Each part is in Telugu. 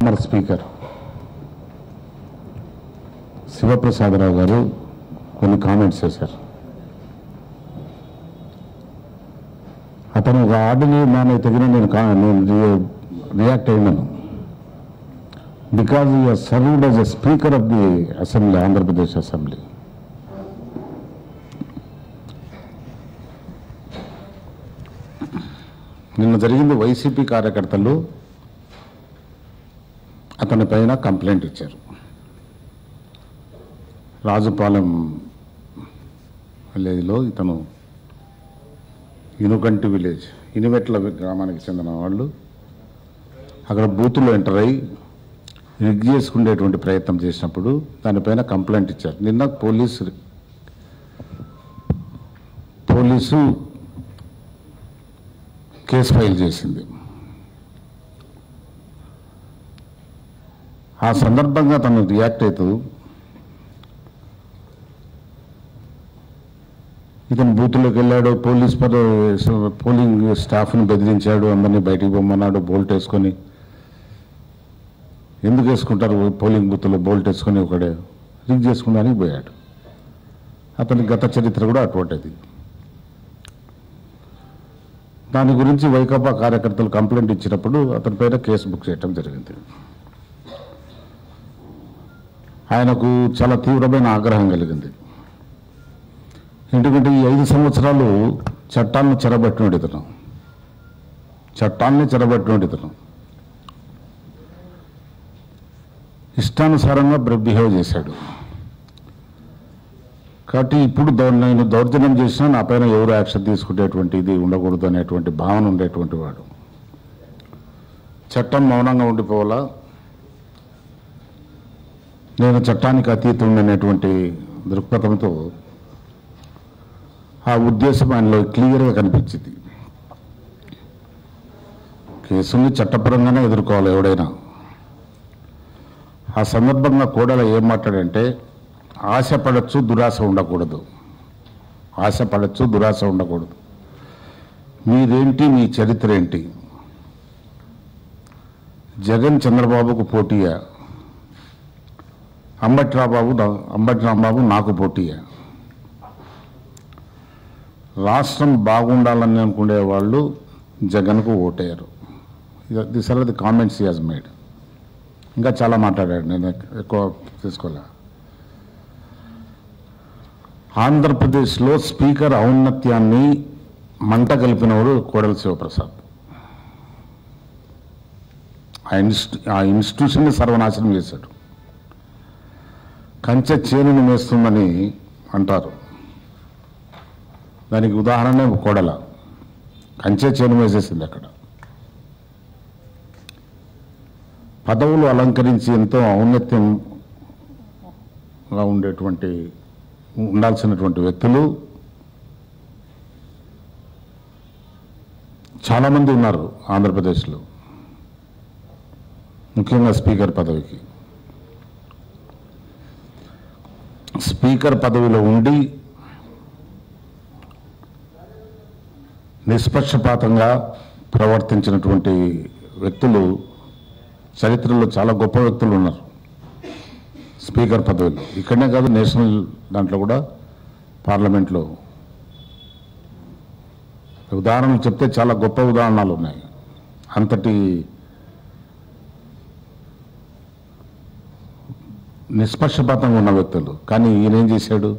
మన స్పీకర్ శివప్రసాదరావు గారు కొన్ని కామెంట్స్ చేశారు. అతను ఒక ఆర్డినరీ మ్యాన్ అయితే నేను రియాక్ట్ అయినాను. Because you served as a speaker of the assembly, Andhra Pradesh assembly. నిన్న జరిగింది వైసీపీ కార్యకర్తలు అతని పైన కంప్లైంట్ ఇచ్చారు. రాజుపాలెం విలేజ్లో ఇతను ఇనుకంటి విలేజ్, ఇనుమెట్ల గ్రామానికి చెందిన వాళ్ళు అక్కడ బూతులో ఎంటర్ అయ్యి రిగ్ చేసుకునేటువంటి ప్రయత్నం చేసినప్పుడు దానిపైన కంప్లైంట్ ఇచ్చారు. నిన్న పోలీసు కేసు ఫైల్ చేసింది. ఆ సందర్భంగా తను రియాక్ట్ అవుతూ ఇతను బూత్లోకి వెళ్ళాడు, పోలింగ్ స్టాఫ్ని బెదిరించాడు, అందరినీ బయటికి పొమ్మన్నాడు, బోల్ట్ వేసుకొని. ఎందుకు వేసుకుంటారు పోలింగ్ బూత్లో బోల్ట్ వేసుకొని? ఒకడే రిగ్ చేసుకున్నానికి పోయాడు. అతని గత చరిత్ర కూడా అటువంటిది. దాని గురించి వైకాపా కార్యకర్తలు కంప్లైంట్ ఇచ్చినప్పుడు అతని పైన కేసు బుక్ చేయడం జరిగింది. ఆయనకు చాలా తీవ్రమైన ఆగ్రహం కలిగింది. ఎందుకంటే ఈ 5 సంవత్సరాలు చట్టాన్ని చెరబట్టినోడు ఇతను ఇష్టానుసారంగా బిహేవ్ చేశాడు. కాబట్టి ఇప్పుడు నేను దౌర్జన్యం చేసినా నా పైన ఎవరు యాక్షన్ తీసుకునేటువంటి ఇది ఉండకూడదు అనేటువంటి భావన ఉండేటువంటి వాడు. చట్టం మౌనంగా ఉండిపోవాలా, నేను చట్టానికి అతీతం అనేటువంటి దృక్పథంతో ఆ ఉద్దేశం ఆయనలో క్లియర్గా కనిపించింది. కేసుని చట్టపరంగానే ఎదుర్కోవాలి ఎవడైనా. ఆ సందర్భంగా కోడెల ఏం మాట్లాడంటే, ఆశపడచ్చు దురాశ ఉండకూడదు, మీరేంటి, మీ చరిత్ర ఏంటి? జగన్ చంద్రబాబుకు పోటీయా? అంబటి రాంబాబు నాకు పోటీయా? రాష్ట్రం బాగుండాలని అనుకునే వాళ్ళు జగన్కు ఓటేయరు. This are the comments he has made. ఇంకా చాలా మాట్లాడాడు, నేను ఎక్కువ తీసుకోలే. ఆంధ్రప్రదేశ్లో స్పీకర్ ఔన్నత్యాన్ని మంట కలిపినవాడు కోడెల శివప్రసాద్. ఆ ఇన్స్టిట్యూషన్ని సర్వనాశనం చేశాడు. కంచె చేనును మేస్తుందని అంటారు, దానికి ఉదాహరణ కోడెల. కంచె చేను వేసేసింది అక్కడ. పదవులు అలంకరించి ఎంతో ఔన్నత్యంగా ఉండాల్సినటువంటి వ్యక్తులు చాలామంది ఉన్నారు ఆంధ్రప్రదేశ్లో, ముఖ్యంగా స్పీకర్ పదవికి. స్పీకర్ పదవిలో ఉండి నిష్పక్షపాతంగా ప్రవర్తించినటువంటి వ్యక్తులు చరిత్రలో చాలా గొప్ప వ్యక్తులు ఉన్నారు స్పీకర్ పదవిలో. ఇక్కడనే కాదు, నేషనల్ దాంట్లో కూడా, పార్లమెంట్లో ఉదాహరణలు చెప్తే చాలా గొప్ప ఉదాహరణలు ఉన్నాయి. అంతటి నిష్పక్షపాతంగా ఉన్న వ్యక్తులు. కానీ ఈయన ఏం చేశాడు?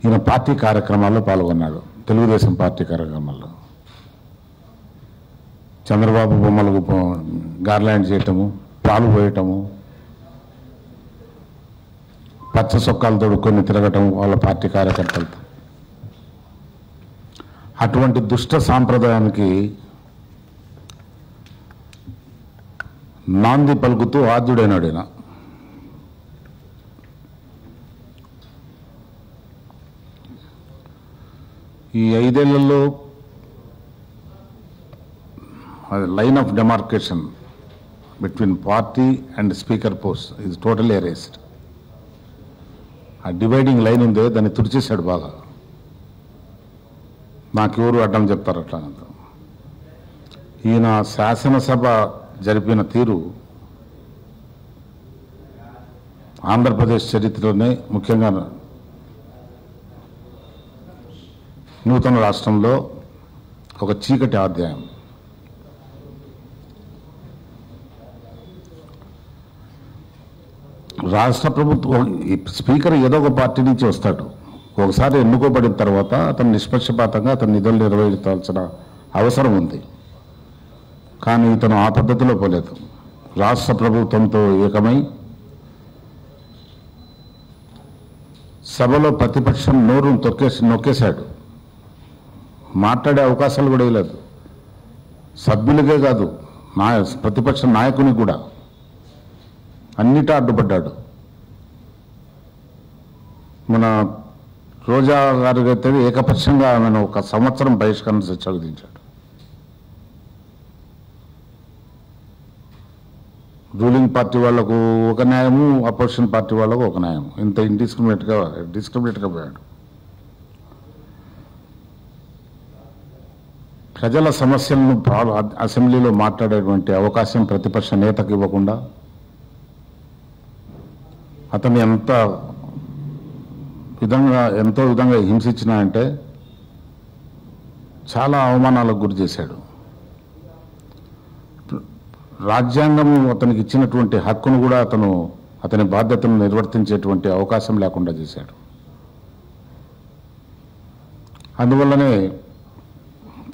ఈయన పార్టీ కార్యక్రమాల్లో పాల్గొన్నాడు, తెలుగుదేశం పార్టీ కార్యక్రమాల్లో. చంద్రబాబు బొమ్మలకు గార్లాండ్ చేయటము, పాలు పోయటము, పచ్చ సొక్కాలు తొడుక్కొని తిరగటం వాళ్ళ పార్టీ కార్యకర్తలతో. అటువంటి దుష్ట సాంప్రదాయానికి నాంది పలుకుతూ ఆద్యుడైనాడు ఆయన. ఈ 5 ఏళ్లలో line of demarcation between party and speaker post is totally erased. ఆ డివైడింగ్ లైన్ ఉందే, దాన్ని తుడిచేశాడు బాగా. నాకెవరు అడ్డం చెప్తారు అట్లా. ఈయన శాసనసభ జరిపిన తీరు ఆంధ్రప్రదేశ్ చరిత్రలోనే ముఖ్యంగా నూతన రాష్ట్రంలో ఒక చీకటి అధ్యాయం. రాష్ట్ర ప్రభుత్వం స్పీకర్ ఏదో ఒక పార్టీ నుంచి వస్తాడు. ఒకసారి ఎన్నుకోబడిన తర్వాత అతను నిష్పక్షపాతంగా అతను నిధులు నిర్వహించాల్సిన అవసరం ఉంది. కానీ ఇతను ఆ పద్ధతిలో పోలేదు. రాష్ట్ర ప్రభుత్వంతో ఏకమై సభలో ప్రతిపక్షం నోరును నొక్కేశాడు. మాట్లాడే అవకాశాలు కూడా ఇవ్వలేదు. సభ్యులకే కాదు, ప్రతిపక్ష నాయకునికి కూడా అన్నిటా అడ్డుపడ్డాడు. మన రోజా గారు అయితే ఏకపక్షంగా ఆమెను 1 సంవత్సరం బహిష్కరణ శిక్ష విధించాడు. రూలింగ్ పార్టీ వాళ్లకు ఒక న్యాయము, అపోజిషన్ పార్టీ వాళ్ళకు ఒక న్యాయం. ఇంత డిస్క్రిమినేట్గా పోయాడు. ప్రజల సమస్యలను అసెంబ్లీలో మాట్లాడేటువంటి అవకాశం ప్రతిపక్ష నేతకు ఇవ్వకుండా అతను ఎంతో విధంగా హింసించినా అంటే చాలా అవమానాలకు గురి చేశాడు. రాజ్యాంగం అతనికి ఇచ్చినటువంటి హక్కును కూడా అతని బాధ్యతను నిర్వర్తించేటువంటి అవకాశం లేకుండా చేశాడు. అందువల్లనే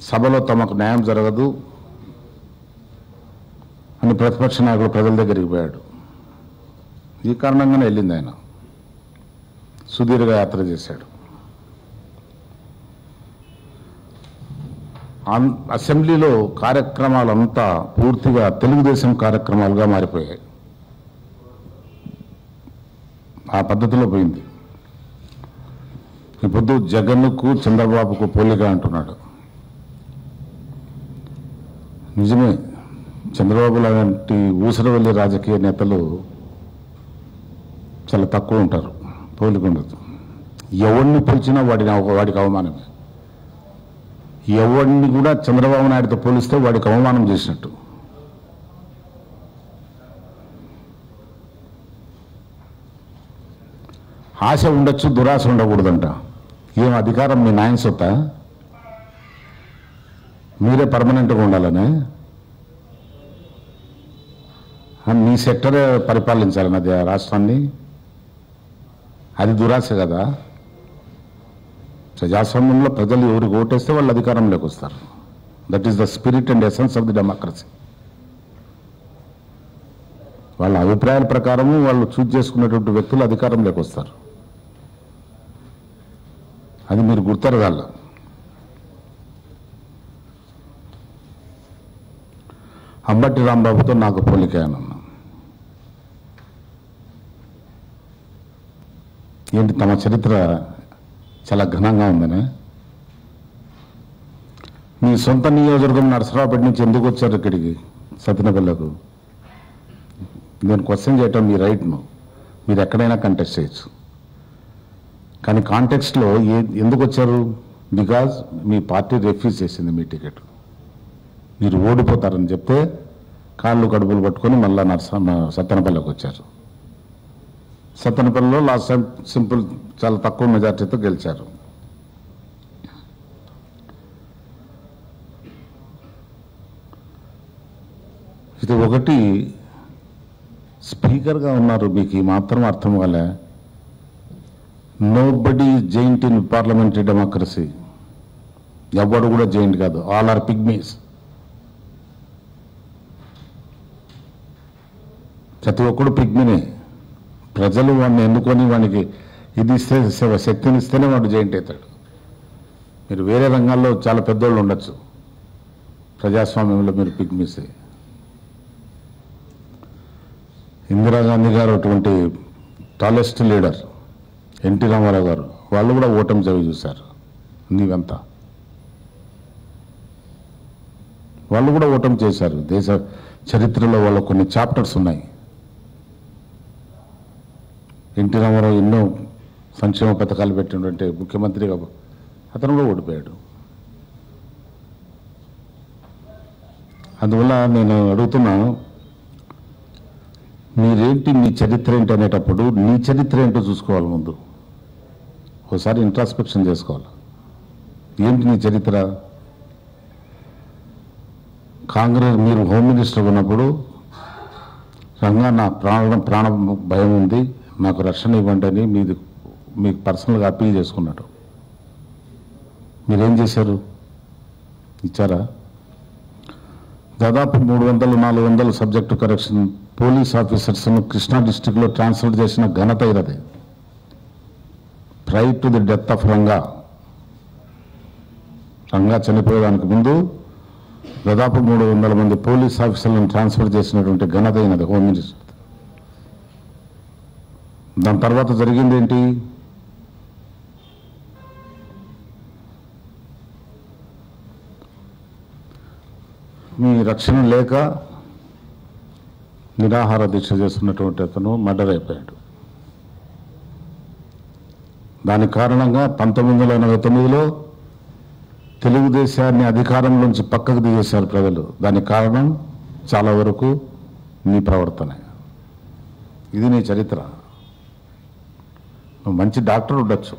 సభలో తమకు న్యాయం జరగదు అని ప్రతిపక్ష నాయకుడు ప్రజల దగ్గరికి పోయాడు. ఈ కారణంగానే వెళ్ళింది ఆయన. సుదీర్ఘ యాత్ర చేశాడు. అసెంబ్లీలో కార్యక్రమాలంతా పూర్తిగా తెలుగుదేశం కార్యక్రమాలుగా మారిపోయాయి. ఆ పద్ధతిలో పోయింది. ఇప్పుడు జగన్కు చంద్రబాబుకు పోలిక అంటున్నాడు. నిజమే, చంద్రబాబు లాంటి ఊసరవెల్లి రాజకీయ నేతలు చాలా తక్కువ ఉంటారు, పోలిక ఉండదు. ఎవరిని పిలిచినా వాడికి అవమానమే. ఎవరిని కూడా చంద్రబాబు నాయుడుతో పోలిస్తే వాడికి అవమానం చేసినట్టు. ఆశ ఉండొచ్చు, దురాశ ఉండకూడదంట. ఏం అధికారం మీ నాయన సొత్తా? మీరే పర్మనెంట్గా ఉండాలని మీ సెక్టరే పరిపాలించాలని అది రాష్ట్రాన్ని? అది దురాశ కదా. ప్రజాస్వామ్యంలో ప్రజలు ఎవరికి ఓటేస్తే వాళ్ళు అధికారంలోకి వస్తారు. That is the spirit and essence of the democracy. వాళ్ళ అభిప్రాయాల ప్రకారము వాళ్ళు చూజ్ చేసుకునేటువంటి వ్యక్తులు అధికారంలోకి వస్తారు. అది మీరు గుర్తెరగాల. అంబటి రాంబాబుతో నాకు పోలిక అన్నా. ఏంటి తమ చరిత్ర చాలా ఘనంగా ఉందని? మీ సొంత నియోజకవర్గం నరసరావుపేట నుంచి ఎందుకు వచ్చారు ఇక్కడికి సత్యనపల్లికు? నేను క్వశ్చన్ చేయటం మీ రైట్ను, మీరు ఎక్కడైనా కంటెస్ట్ చేయొచ్చు. కానీ కాంటెక్స్ట్లో ఎందుకు వచ్చారు? బికాజ్ మీ పార్టీ రిఫ్యూజ్ చేసింది మీ టికెట్. మీరు ఓడిపోతారని చెప్తే కాళ్ళు కడుపులు పట్టుకొని మళ్ళా సత్తెనపల్లికి వచ్చారు. సత్తెనపల్లిలో లాస్ట్ టైం సింపుల్ చాలా తక్కువ మెజార్టీతో గెలిచారు. ఇది ఒకటి. స్పీకర్గా ఉన్నారు, మీకు ఈ మాత్రం అర్థం కాలే. Nobody giant in parliamentary democracy. ఎవడు కూడా జైంట్ కాదు, ఆల్ ఆర్ పిగ్మీస్. ప్రతి ఒక్కడు పిగ్మినే. ప్రజలు వాడిని ఎన్నుకొని వానికి ఇది ఇస్తే శక్తిని ఇస్తేనే వాడు జైంట్ అవుతాడు. మీరు వేరే రంగాల్లో చాలా పెద్దోళ్ళు ఉండొచ్చు, ప్రజాస్వామ్యంలో మీరు పిగ్మీసే. ఇందిరాగాంధీ గారు అటువంటి టాలెస్ట్ లీడర్, ఎన్టీ రామారావు గారు, వాళ్ళు కూడా ఓటమి చవి చూశారు. నీవంతా వాళ్ళు కూడా ఓటమి చేశారు. దేశ చరిత్రలో వాళ్ళ కొన్ని చాప్టర్స్ ఉన్నాయి. ఎన్టీ రామారావు ఎన్నో సంక్షేమ పథకాలు పెట్టినటువంటి ముఖ్యమంత్రిగా అతను కూడా ఓడిపోయాడు. అందువల్ల నేను అడుగుతున్నా, మీరేంటి, మీ చరిత్ర ఏంటి అనేటప్పుడు నీ చరిత్ర ఏంటో చూసుకోవాలి. ముందు ఒకసారి ఇంట్రాస్పెక్షన్ చేసుకోవాలి. ఏంటి నీ చరిత్ర? కాంగ్రెస్ మీరు హోమ్ మినిస్టర్ ఉన్నప్పుడు రంగా నా ప్రాణ భయం ఉంది, నాకు రక్షణ ఇవ్వండి అని మీకు పర్సనల్గా అప్పీల్ చేసుకున్నాడు. మీరేం చేశారు? ఇచ్చారా? దాదాపు 300-400 సబ్జెక్టు కరెక్షన్ పోలీస్ ఆఫీసర్స్ను కృష్ణా డిస్టిక్లో ట్రాన్స్ఫర్ చేసిన ఘనత ఇదది. Prior to the death of Ranga చనిపోయేదానికి ముందు దాదాపు 300 మంది పోలీస్ ఆఫీసర్లను ట్రాన్స్ఫర్ చేసినటువంటి ఘనత అయినది హోమ్ మినిస్టర్. దాని తర్వాత జరిగింది ఏంటి? మీ రక్షణ లేక నిరాహార దీక్ష చేస్తున్నటువంటి అతను మర్డర్ అయిపోయాడు. దాని కారణంగా 1989లో తెలుగుదేశాన్ని అధికారంలోంచి పక్కకు దిగేశారు ప్రజలు. దానికి కారణం చాలా వరకు నీ ప్రవర్తన. ఇది నీ చరిత్ర. నువ్వు మంచి డాక్టర్ ఉండొచ్చు,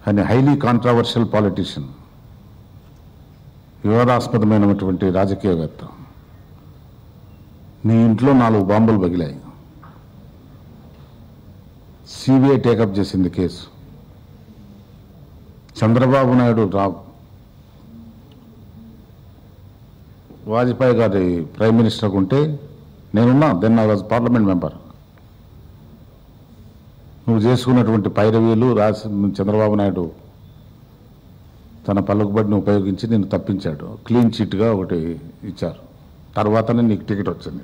కానీ హైలీ కాంట్రావర్షియల్ పాలిటీషియన్, వివాదాస్పదమైనటువంటి రాజకీయవేత్త. నీ ఇంట్లో 4 బాంబులు పగిలాయి. సిబిఐ టేకప్ చేసింది కేసు. చంద్రబాబు నాయుడు వాజ్పేయి గారి ప్రైమ్ మినిస్టర్గా ఉంటే నేనున్నా. Then I was parliament member. నువ్వు చేసుకున్నటువంటి పైరవీలు చంద్రబాబు నాయుడు తన పలుకుబడిని ఉపయోగించి నిన్ను తప్పించాడు. క్లీన్ చిట్గా ఒకటి ఇచ్చారు. తర్వాతనే నీకు టికెట్ వచ్చింది.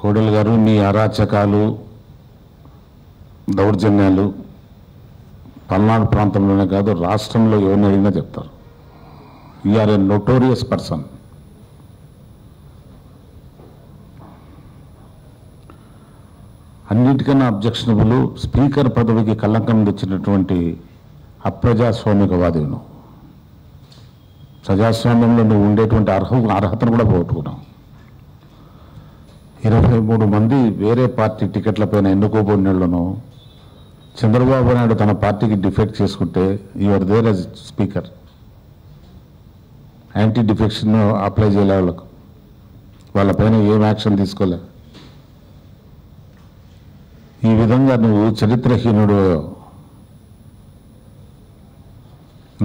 కోడెల గారు, మీ అరాచకాలు, దౌర్జన్యాలు పల్నాడు ప్రాంతంలోనే కాదు రాష్ట్రంలో ఎవరిని అడిగినా చెప్తారు. You are a notorious person. అన్నిటికన్నా అబ్జెక్షనబుల్, స్పీకర్ పదవికి కళంకం తెచ్చినటువంటి అప్రజాస్వామికవాదిను. ప్రజాస్వామ్యంలో నువ్వు ఉండేటువంటి అర్హతను కూడా పోగొట్టుకున్నావు. 23 మంది వేరే పార్టీ టికెట్లపైన ఎన్నుకోబడినోళ్లను చంద్రబాబు నాయుడు తన పార్టీకి డిఫెక్ట్ చేసుకుంటే you are there as speaker. Anti defection apply చేయలే వాళ్ళపైన ఏం యాక్షన్ తీసుకోలే. ఈ విధంగా నువ్వు చరిత్రహీనుడు.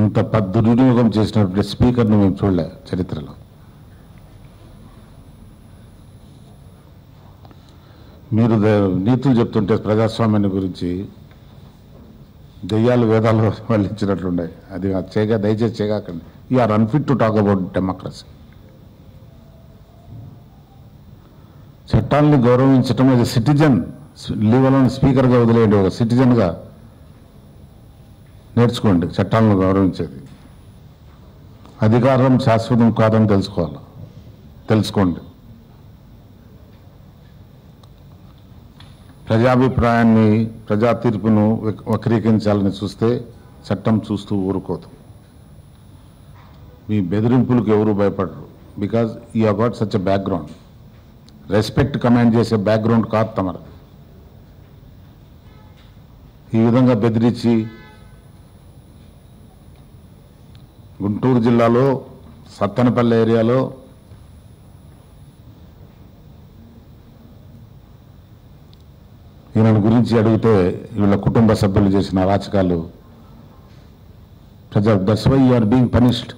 ఇంత దుర్వినియోగం చేసినటువంటి స్పీకర్ను మేము చూడలే చరిత్రలో. మీరు నీతులు చెప్తుంటే ప్రజాస్వామ్యాన్ని గురించి దెయ్యాలు వేదాలు వల్లించినట్లుండే. అది దయచేసి చేయకండి. You are unfit to talk about democracy. చట్టాలను గౌరవించటం అది సిటిజన్ లీవలోని స్పీకర్గా వదిలేయండి. ఒక సిటిజన్గా నేర్చుకోండి చట్టాలను గౌరవించేది. అధికారం శాశ్వతం కాదని తెలుసుకోండి. ప్రజాభిప్రాయాన్ని, ప్రజా తీర్పును వక్రీకరించాలని చూస్తే చట్టం చూస్తూ ఊరుకోదు. మీ బెదిరింపులకు ఎవరు భయపడరు. Because you have got such a background. Respect command చేసే బ్యాక్గ్రౌండ్ కాదు తమరు. ఈ విధంగా బెదిరించి గుంటూరు జిల్లాలో సత్తెనపల్లి ఏరియాలో ఈయన గురించి అడిగితే వీళ్ళ కుటుంబ సభ్యులు చేసిన అరాచకాలు that's why you are being punished.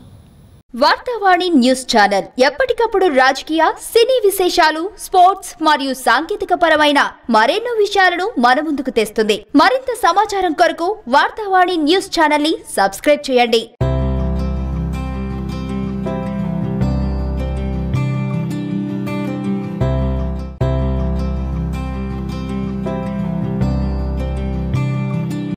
Vartavani news channel ఎప్పటికప్పుడు రాజకీయ, సినీ విశేషాలు, స్పోర్ట్స్ మరియు సాంకేతిక పరమైన మరెన్నో విషయాలను మన ముందుకు తెస్తుంది. మరింత సమాచారం కొరకు వార్తావాణి న్యూస్ ఛానల్ ని సబ్స్క్రైబ్ చేయండి.